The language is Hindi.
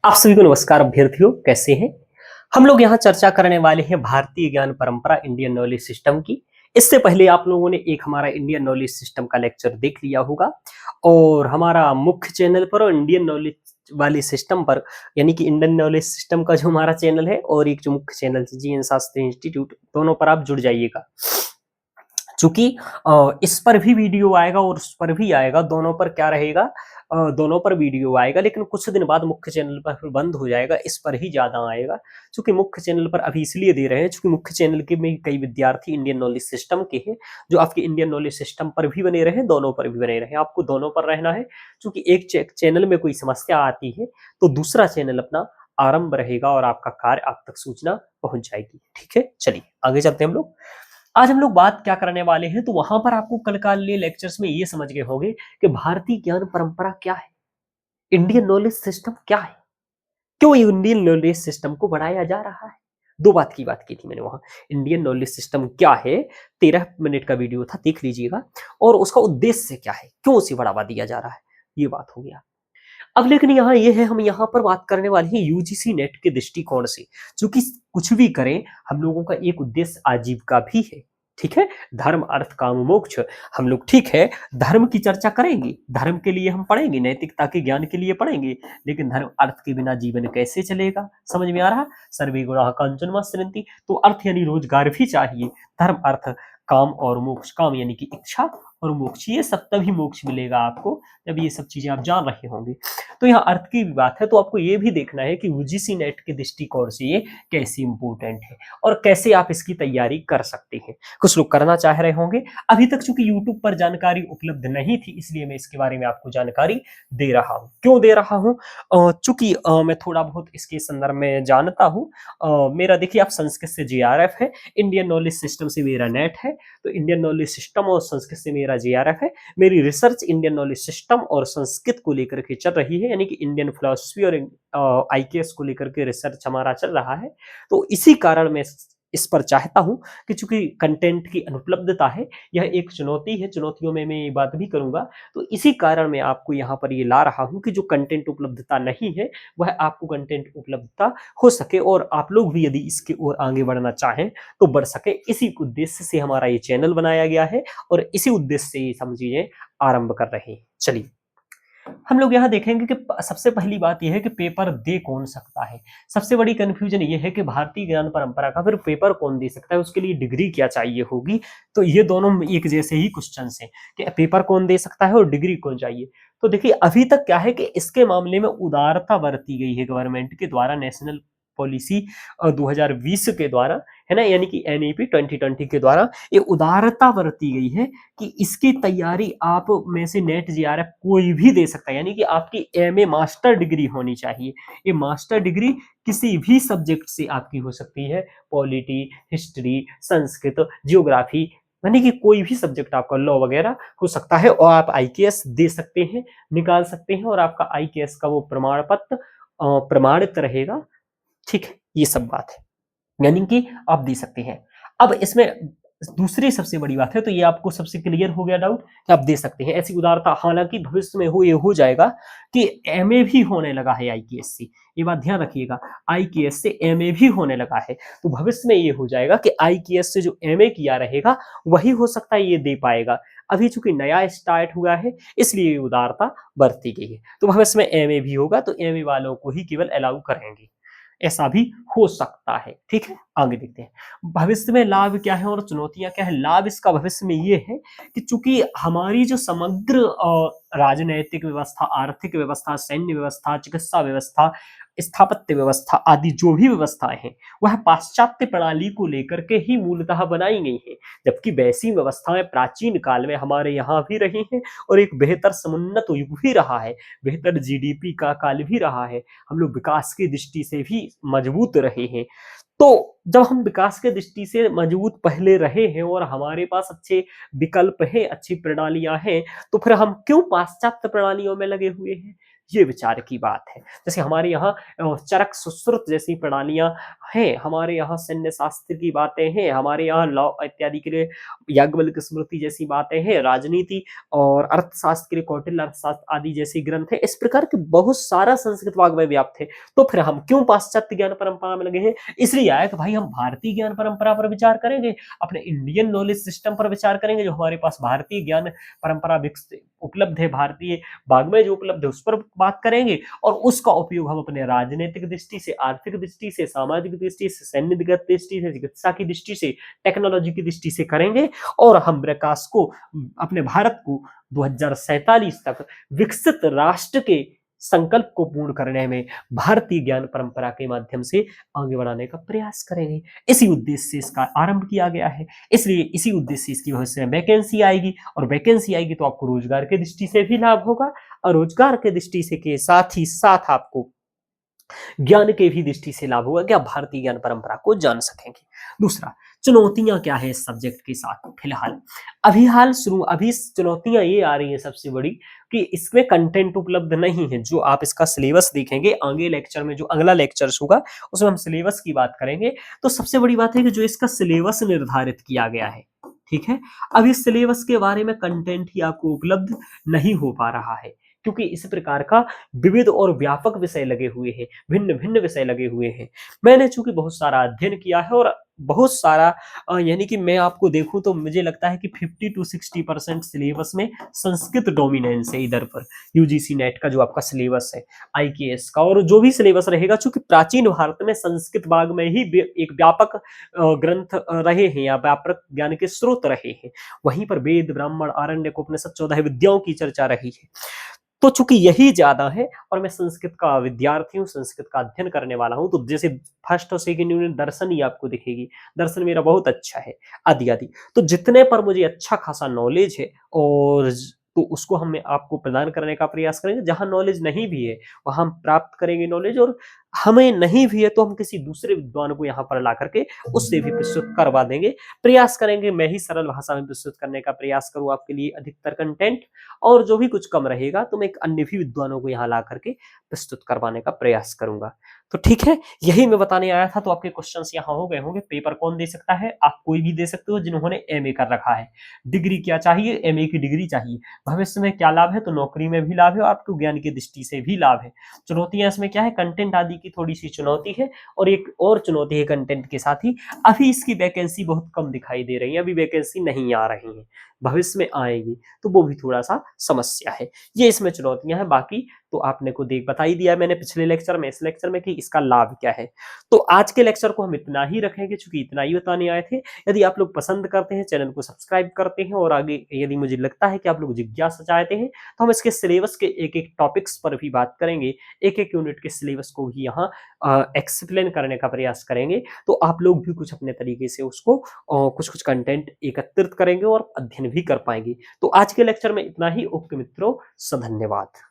आप सभी को नमस्कार अभ्यर्थियों, कैसे हैं? हम लोग यहाँ चर्चा करने वाले हैं भारतीय ज्ञान परंपरा इंडियन नॉलेज सिस्टम की। इससे पहले आप लोगों ने एक हमारा इंडियन नॉलेज सिस्टम का लेक्चर देख लिया होगा और हमारा मुख्य चैनल पर और इंडियन नॉलेज वाले सिस्टम पर यानी कि इंडियन नॉलेज सिस्टम का जो हमारा चैनल है और एक जो मुख्य चैनल है जीएन शास्त्री इंस्टीट्यूट, दोनों पर आप जुड़ जाइएगा। चूंकि इस पर भी वीडियो आएगा और उस पर भी आएगा, दोनों पर क्या रहेगा, दोनों पर वीडियो आएगा, लेकिन कुछ दिन बाद मुख्य चैनल पर फिर बंद हो जाएगा, इस पर ही ज्यादा आएगा। चूंकि मुख्य चैनल पर अभी इसलिए दे रहे हैं चूंकि मुख्य चैनल के में कई विद्यार्थी इंडियन नॉलेज सिस्टम के हैं जो आपके इंडियन नॉलेज सिस्टम पर भी बने रहे, दोनों पर भी बने रहे। आपको दोनों पर रहना है। चूंकि एक चैनल में कोई समस्या आती है तो दूसरा चैनल अपना आरंभ रहेगा और आपका कार्य आप तक सूचना पहुंच जाएगी। ठीक है, चलिए आगे चलते हैं हम लोग। आज हम लोग बात क्या करने वाले हैं, तो वहां पर आपको कल काल लेक्चर्स में ये समझ गए होंगे कि भारतीय ज्ञान परंपरा क्या है, इंडियन नॉलेज सिस्टम क्या है, क्यों इंडियन नॉलेज सिस्टम को बढ़ाया जा रहा है। दो बात की थी मैंने वहां। इंडियन नॉलेज सिस्टम क्या है, 13 मिनट का वीडियो था, देख लीजिएगा। और उसका उद्देश्य क्या है, क्यों उसे बढ़ावा दिया जा रहा है, ये बात हो गया। अब लेकिन यहाँ ये है, हम यहाँ पर बात करने वाले हैं यूजीसी नेट के दृष्टिकोण से। क्योंकि कुछ भी करें, हम लोगों का एक उद्देश्य आजीविका भी है। ठीक है, धर्म अर्थ काम मोक्ष। हम लोग ठीक है धर्म की चर्चा करेंगे, धर्म के लिए हम पढ़ेंगे, नैतिकता के ज्ञान के लिए पढ़ेंगे, लेकिन धर्म अर्थ के बिना जीवन कैसे चलेगा, समझ में आ रहा। सर्वे गुणाः कांचन सृंति, तो अर्थ यानी रोजगार भी चाहिए। धर्म अर्थ काम और मोक्ष, काम यानी कि इच्छा और मोक्ष, ये सब तभी मोक्ष मिलेगा आपको जब ये सब चीजें आप जान रहे होंगे। तो यहाँ अर्थ की बात है, तो आपको ये भी देखना है कि यूजीसी नेट के दृष्टिकोण से ये कैसे इंपोर्टेंट है और कैसे आप इसकी तैयारी कर सकते हैं। कुछ लोग करना चाह रहे होंगे, अभी तक चूंकि यूट्यूब पर जानकारी उपलब्ध नहीं थी इसलिए मैं इसके बारे में आपको जानकारी दे रहा हूँ। क्यों दे रहा हूँ, चूंकि मैं थोड़ा बहुत इसके संदर्भ में जानता हूँ। मेरा देखिए, आप संस्कृत से जीआरएफ है, इंडियन नॉलेज सिस्टम से मेरा नेट है, तो इंडियन नॉलेज सिस्टम और संस्कृत से मेरा जीआरएफ है। मेरी रिसर्च इंडियन नॉलेज सिस्टम और संस्कृत को लेकर के चल रही है, यानी कि इंडियन फिलोसफी और आईकेएस को लेकर के रिसर्च हमारा चल रहा है। तो इसी कारण मैं इस पर चाहता हूं कि चूंकि कंटेंट की अनुपलब्धता है, यह एक चुनौती है, चुनौतियों में मैं ये बात भी करूंगा, तो इसी कारण मैं आपको यहाँ पर ये ला रहा हूं कि जो कंटेंट उपलब्धता नहीं है वह आपको कंटेंट उपलब्धता हो सके और आप लोग भी यदि इसके ओर आगे बढ़ना चाहें तो बढ़ सके। इसी उद्देश्य से हमारा ये चैनल बनाया गया है और इसी उद्देश्य से ये सब चीजें आरंभ कर रहे हैं। चलिए हम लोग यहाँ देखेंगे कि सबसे पहली बात यह है कि पेपर दे कौन सकता है। सबसे बड़ी कंफ्यूजन ये है कि भारतीय ज्ञान परंपरा का फिर पेपर कौन दे सकता है, उसके लिए डिग्री क्या चाहिए होगी। तो ये दोनों एक जैसे ही क्वेश्चन हैं कि पेपर कौन दे सकता है और डिग्री कौन चाहिए। तो देखिए अभी तक क्या है कि इसके मामले में उदारता बरती गई है गवर्नमेंट के द्वारा, नेशनल पॉलिसी 2020 के द्वारा, है ना, यानी कि एनईपी 2020 के द्वारा ये उदारता बरती गई है कि इसकी तैयारी आप में से नेट जीआरएफ कोई भी दे सकता है। यानी कि आपकी एमए मास्टर डिग्री होनी चाहिए। ये मास्टर डिग्री किसी भी सब्जेक्ट से आपकी हो सकती है, पॉलिटी, हिस्ट्री, संस्कृत, जियोग्राफी, यानी कि कोई भी सब्जेक्ट आपका, लॉ वगैरह हो सकता है और आप आईकेएस दे सकते हैं, निकाल सकते हैं और आपका आईकेएस का वो प्रमाण पत्र प्रमाणित रहेगा। ठीक है, ये सब बात है, यानी कि आप दे सकते हैं। अब इसमें दूसरी सबसे बड़ी बात है, तो ये आपको सबसे क्लियर हो गया डाउट कि आप दे सकते हैं ऐसी उदारता। हालांकि भविष्य में ये हो जाएगा कि एमए भी होने लगा है आईकेएस से, ये बात ध्यान रखिएगा, आईकेएस से एमए भी होने लगा है। तो भविष्य में ये हो जाएगा कि आईकेएस से जो एमए किया रहेगा वही हो सकता है ये दे पाएगा। अभी चूंकि नया स्टार्ट हुआ है इसलिए ये उदारता बरती गई है। तो भविष्य में एमए भी होगा तो एमए वालों को ही केवल अलाउ करेंगे, ऐसा भी हो सकता है। ठीक है, आगे देखते हैं भविष्य में लाभ क्या है और चुनौतियां क्या है। लाभ इसका भविष्य में ये है कि चूंकि हमारी जो समग्र राजनैतिक व्यवस्था, आर्थिक व्यवस्था, सैन्य व्यवस्था, चिकित्सा व्यवस्था, स्थापत्य व्यवस्था आदि जो भी व्यवस्थाएं हैं वह पाश्चात्य प्रणाली को लेकर के ही मूलतः बनाई गई हैं, जबकि वैसी व्यवस्थाएं प्राचीन काल में हमारे यहाँ भी रही हैं और एक बेहतर समुन्नत युग भी रहा है, बेहतर जीडीपी का काल भी रहा है। हम लोग विकास की दृष्टि से भी मजबूत रहे हैं। तो जब हम विकास के दृष्टि से मजबूत पहले रहे हैं और हमारे पास अच्छे विकल्प हैं, अच्छी प्रणालियां हैं, तो फिर हम क्यों पाश्चात्य प्रणालियों में लगे हुए हैं। ये विचार की बात है। जैसे हमारे यहाँ चरक सुश्रुत जैसी प्रणालियाँ हैं, हमारे यहाँ सैन्य शास्त्र की बातें हैं, हमारे यहाँ लॉ इत्यादि के लिए याज्ञवल्क्य स्मृति जैसी बातें हैं, राजनीति और अर्थशास्त्र के लिए कौटिल्य अर्थशास्त्र आदि जैसे ग्रंथ हैं। इस प्रकार के बहुत सारा संस्कृत वाग्मय व्याप्त है। तो फिर हम क्यों पाश्चात्य ज्ञान परंपरा में लगे हैं? इसलिए आया कि भाई हम भारतीय ज्ञान परंपरा पर विचार करेंगे, अपने इंडियन नॉलेज सिस्टम पर विचार करेंगे, जो हमारे पास भारतीय ज्ञान परंपरा विकसित उपलब्ध है, भारतीय वाग्मय जो उपलब्ध है उस पर बात करेंगे, और उसका उपयोग हम अपने राजनीतिक दृष्टि से, आर्थिक दृष्टि से, सामाजिक दृष्टि से, सैन्यगत दृष्टि से, चिकित्सा की दृष्टि से, टेक्नोलॉजी की दृष्टि से करेंगे, और हम विकास को, अपने भारत को 2047 तक विकसित राष्ट्र के संकल्प को पूर्ण करने में भारतीय ज्ञान परंपरा के माध्यम से आगे बढ़ाने का प्रयास करेंगे। इसी उद्देश्य से इसका आरंभ किया गया है। इसलिए इसी उद्देश्य से इसकी भविष्य में वैकेंसी आएगी, और वैकेंसी आएगी तो आपको रोजगार के दृष्टि से भी लाभ होगा, और रोजगार के दृष्टि से के साथ ही साथ आपको ज्ञान के भी दृष्टि से लाभ होगा कि आप भारतीय ज्ञान परंपरा को जान सकेंगे। दूसरा, चुनौतियां क्या है इस सब्जेक्ट के साथ फिलहाल? अभी चुनौतियां ये आ रही है सबसे बड़ी, कि इसमें कंटेंट उपलब्ध नहीं है। जो आप इसका सिलेबस देखेंगे आगे लेक्चर में, जो अगला लेक्चर्स होगा उसमें हम सिलेबस की बात करेंगे, तो सबसे बड़ी बात है कि जो इसका सिलेबस निर्धारित किया गया है, ठीक है, अब इस सिलेबस के बारे में कंटेंट ही आपको उपलब्ध नहीं हो पा रहा है, क्योंकि इस प्रकार का विविध और व्यापक विषय लगे हुए हैं, भिन्न भिन्न विषय लगे हुए हैं। मैंने चूंकि बहुत सारा अध्ययन किया है, और बहुत सारा यानी कि मैं आपको देखूं तो मुझे लगता है कि 50 to 60% सिलेबस में संस्कृत डोमिनेंस है इधर पर। यूजीसी नेट का जो आपका सिलेबस है, आईकेएस का, और जो भी सिलेबस रहेगा, चूंकि प्राचीन भारत में संस्कृत भाग में ही एक व्यापक ग्रंथ रहे हैं, या व्यापक ज्ञान के स्रोत रहे हैं। वहीं पर वेद, ब्राह्मण, आरण्यक, उपनिषद, 14 विद्याओं की चर्चा रही है। तो चूंकि यही ज्यादा है, और मैं संस्कृत का विद्यार्थी हूँ, संस्कृत का अध्ययन करने वाला हूँ, तो जैसे फर्स्ट और सेकंड यूनिट दर्शन ही आपको दिखेगी, दर्शन मेरा बहुत अच्छा है, आदि आदि। तो जितने पर मुझे अच्छा खासा नॉलेज है, और तो उसको हम आपको प्रदान करने का प्रयास करेंगे। जहां नॉलेज नहीं भी है वहां हम प्राप्त करेंगे नॉलेज, और हमें नहीं भी है तो हम किसी दूसरे विद्वान को यहाँ पर ला करके उससे भी प्रस्तुत करवा देंगे। प्रयास करेंगे मैं ही सरल भाषा में प्रस्तुत करने का प्रयास करूँ आपके लिए अधिकतर कंटेंट, और जो भी कुछ कम रहेगा तो मैं एक अन्य भी विद्वानों को यहाँ ला करके प्रस्तुत करवाने का प्रयास करूंगा। तो ठीक है, यही मैं बताने आया था। तो आपके क्वेश्चंस यहाँ हो गए होंगे। पेपर कौन दे सकता है? आप कोई भी दे सकते हो जिन्होंने एमए कर रखा है। डिग्री क्या चाहिए? एमए की डिग्री चाहिए। भविष्य में क्या लाभ है? तो नौकरी में भी लाभ है, और आपको ज्ञान की दृष्टि से भी लाभ है। चुनौतियां इसमें क्या है? कंटेंट आदि की थोड़ी सी चुनौती है, और एक और चुनौती है कंटेंट के साथ ही, अभी इसकी वैकेंसी बहुत कम दिखाई दे रही है, अभी वैकेंसी नहीं आ रही है, भविष्य में आएगी, तो वो भी थोड़ा सा समस्या है। ये इसमें चुनौतियां हैं। बाकी तो आपने को बता ही दिया मैंने पिछले लेक्चर में, इस लेक्चर में, कि इसका लाभ क्या है। तो आज के लेक्चर को हम इतना ही रखेंगे, क्योंकि इतना ही बताने आए थे। यदि आप लोग पसंद करते हैं, चैनल को सब्सक्राइब करते हैं, और आगे यदि मुझे लगता है कि आप लोग जिज्ञासा चाहते हैं, तो हम इसके सिलेबस के एक एक टॉपिक्स पर भी बात करेंगे, एक एक यूनिट के सिलेबस को भी यहाँ एक्सप्लेन करने का प्रयास करेंगे। तो आप लोग भी कुछ अपने तरीके से उसको कुछ कुछ कंटेंट एकत्रित करेंगे और अध्ययन भी कर पाएंगे। तो आज के लेक्चर में इतना ही। ओके मित्रों, धन्यवाद।